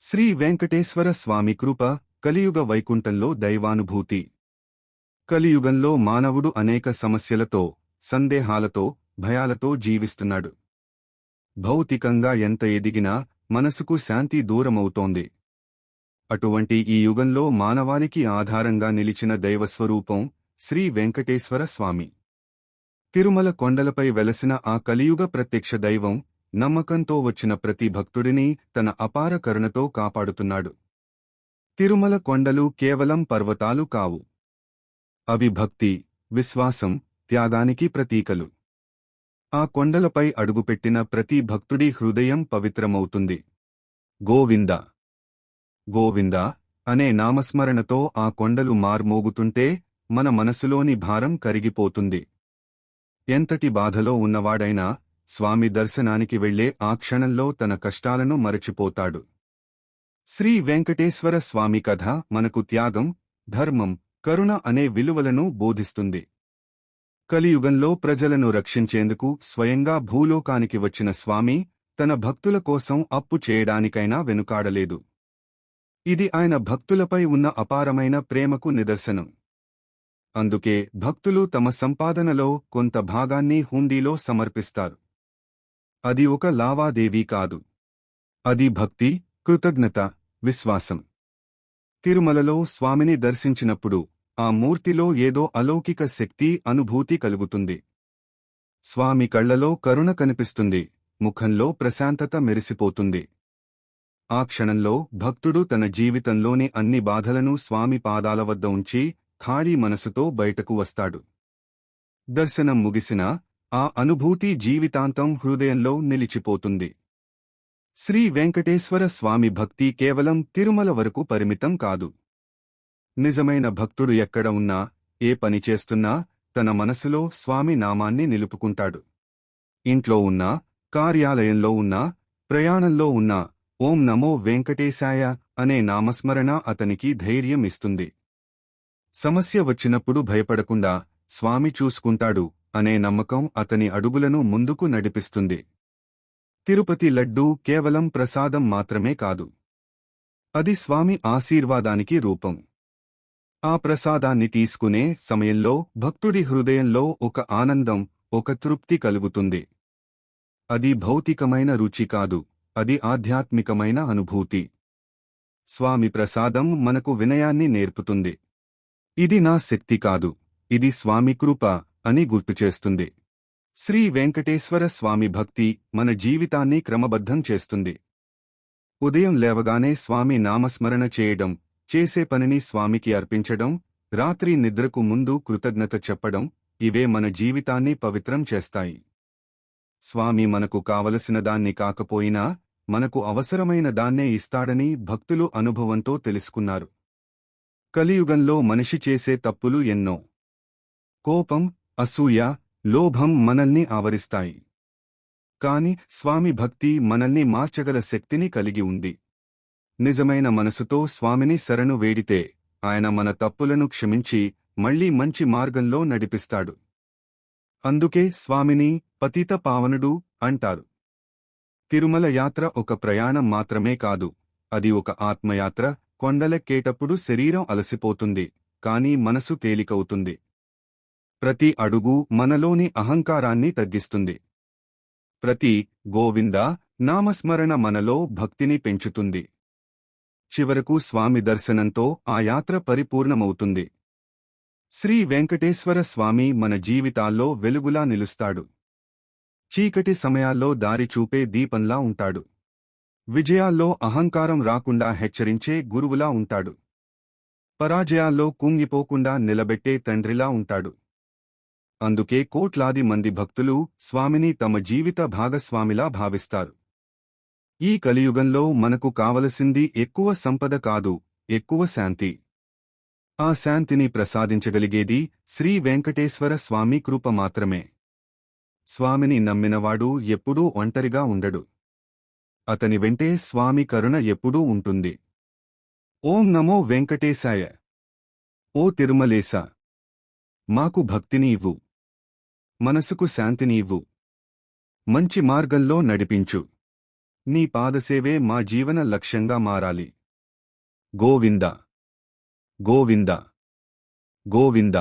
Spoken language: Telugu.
శ్రీ వెంకటేశ్వర స్వామి కృప కలియుగ వైకుంఠంలో దైవానుభూతి. కలియుగంలో మానవుడు అనేక సమస్యలతో, సందేహాలతో, భయాలతో జీవిస్తున్నాడు. భౌతికంగా ఎంత ఎదిగినా మనసుకు శాంతి దూరమవుతోంది. అటువంటి ఈ యుగంలో మానవాళికి ఆధారంగా నిలిచిన దైవస్వరూపం శ్రీ వెంకటేశ్వర స్వామి. తిరుమల కొండలపై వెలసిన ఆ కలియుగ ప్రత్యక్ష దైవం నమ్మకంతో వచ్చిన ప్రతి భక్తుడిని తన అపార కరుణతో కాపాడుతున్నాడు. తిరుమల కొండలు కేవలం పర్వతాలు కావు. అవి భక్తి, విశ్వాసం, త్యాగానికి ప్రతీకలు. ఆ కొండలపై అడుగుపెట్టిన ప్రతి భక్తుడి హృదయం పవిత్రమవుతుంది. గోవింద గోవింద అనే నామస్మరణతో ఆ కొండలు మార్మోగుతుంటే మన మనసులోని భారం కరిగిపోతుంది. ఎంతటి బాధలో ఉన్నవాడైనా స్వామి దర్శనానికి వెళ్లే ఆ క్షణంలో తన కష్టాలను మరచిపోతాడు. శ్రీ వెంకటేశ్వర స్వామి కథ మనకు త్యాగం, ధర్మం, కరుణ అనే విలువలను బోధిస్తుంది. కలియుగంలో ప్రజలను రక్షించేందుకు స్వయంగా భూలోకానికి వచ్చిన స్వామి తన భక్తుల కోసం అప్పు చేయడానికైనా వెనుకాడలేదు. ఇది ఆయన భక్తులపై ఉన్న అపారమైన ప్రేమకు నిదర్శనం. అందుకే భక్తులు తమ సంపాదనలో కొంత భాగాన్ని హుండీలో సమర్పిస్తారు. అది ఒక లావాదేవీ కాదు. అది భక్తి, కృతజ్ఞత, విశ్వాసం. తిరుమలలో స్వామిని దర్శించినప్పుడు ఆ మూర్తిలో ఏదో అలౌకిక శక్తి, అనుభూతి కలుగుతుంది. స్వామి కళ్లలో కరుణ కనిపిస్తుంది, ముఖంలో ప్రశాంతత మెరిసిపోతుంది. ఆ క్షణంలో భక్తుడు తన జీవితంలోని అన్ని బాధలను స్వామి పాదాల వద్ద ఉంచి ఖాళీ మనసుతో బయటకు వస్తాడు. దర్శనం ముగిసినా ఆ అనుభూతి జీవితాంతం హృదయంలో నిలిచిపోతుంది. శ్రీ వెంకటేశ్వర స్వామి భక్తి కేవలం తిరుమల వరకు పరిమితం కాదు. నిజమైన భక్తుడు ఎక్కడ ఉన్నా, ఏ పని చేస్తున్నా తన మనసులో స్వామి నామాన్ని నిలుపుకుంటాడు. ఇంట్లో ఉన్నా, కార్యాలయంలో ఉన్నా, ప్రయాణంలో ఉన్నా ఓం నమో వెంకటేశాయ అనే నామస్మరణ అతనికి ధైర్యం ఇస్తుంది. సమస్య వచ్చినప్పుడు భయపడకుండా స్వామి చూసుకుంటాడు అనే నమ్మకం అతని అడుగులను ముందుకు నడిపిస్తుంది. తిరుపతి లడ్డూ కేవలం ప్రసాదం మాత్రమే కాదు. అది స్వామి ఆశీర్వాదానికి రూపం. ఆ ప్రసాదాన్ని తీసుకునే సమయంలో భక్తుడి హృదయంలో ఒక ఆనందం, ఒక తృప్తి కలుగుతుంది. అది భౌతికమైన రుచి కాదు, అది ఆధ్యాత్మికమైన అనుభూతి. స్వామి ప్రసాదం మనకు వినయాన్ని నేర్పుతుంది. ఇది నా శక్తి కాదు, ఇది స్వామి కృప అని గుర్తుచేస్తుంది. శ్రీ వెంకటేశ్వర స్వామి భక్తి మన జీవితాన్ని క్రమబద్ధం చేస్తుంది. ఉదయం లేవగానే స్వామి నామస్మరణ చేయడం, చేసే పనిని స్వామికి అర్పించడం, రాత్రి నిద్రకు ముందు కృతజ్ఞత చెప్పడం, ఇవే మన జీవితాన్ని పవిత్రం చేస్తాయి. స్వామి మనకు కావలసిన దాన్ని కాకపోయినా మనకు అవసరమైన దాన్నే ఇస్తాడని భక్తులు అనుభవంతో తెలుసుకున్నారు. కలియుగంలో మనిషి చేసే తప్పులు ఎన్నో. కోపం, అసూయ, లోభం మనల్ని ఆవరిస్తాయి. కాని స్వామి భక్తి మనల్ని మార్చగల శక్తిని కలిగి ఉంది. నిజమైన మనసుతో స్వామిని శరణు వేడితే ఆయన మన తప్పులను క్షమించి మళ్లీ మంచి మార్గంలో నడిపిస్తాడు. అందుకే స్వామిని పతిత పావనుడు అంటారు. తిరుమల యాత్ర ఒక ప్రయాణం మాత్రమే కాదు, అది ఒక ఆత్మయాత్ర. కొండలెక్కేటప్పుడు శరీరం అలసిపోతుంది, కాని మనసు తేలికవుతుంది. ప్రతి అడుగు మనలోని అహంకారాన్ని తగ్గిస్తుంది. ప్రతి గోవింద నామస్మరణ మనలో భక్తిని పెంచుతుంది. చివరకు స్వామి దర్శనంతో ఆ యాత్ర పరిపూర్ణమవుతుంది. శ్రీ వెంకటేశ్వర స్వామి మన జీవితాల్లో వెలుగులా నిలుస్తాడు. చీకటి సమయాల్లో దారి చూపే దీపంలా ఉంటాడు. విజయాల్లో అహంకారం రాకుండా హెచ్చరించే గురువులా ఉంటాడు. పరాజయాల్లో కుంగిపోకుండా నిలబెట్టే తండ్రిలా ఉంటాడు. అందుకే కోట్లాది మంది భక్తులు స్వామిని తమ జీవిత భాగస్వామిలా భావిస్తారు. ఈ కలియుగంలో మనకు కావలసింది ఎక్కువ సంపద కాదు, ఎక్కువ శాంతి. ఆ శాంతిని ప్రసాదించగలిగేది శ్రీ వెంకటేశ్వర స్వామి కృప మాత్రమే. స్వామిని నమ్మినవాడు ఎప్పుడూ ఒంటరిగా ఉండడు. అతని వెంటే స్వామి కరుణ ఎప్పుడూ ఉంటుంది. ఓం నమో వెంకటేశాయ. ఓ తిరుమలేశ, మాకు భక్తిని ఇవ్వు, మనసుకు శాంతిని ఇవ్వు, మంచి మార్గంలో నడిపించు. నీ పాదసేవే మా జీవన లక్ష్యంగా మారాలి. గోవింద గోవింద గోవింద.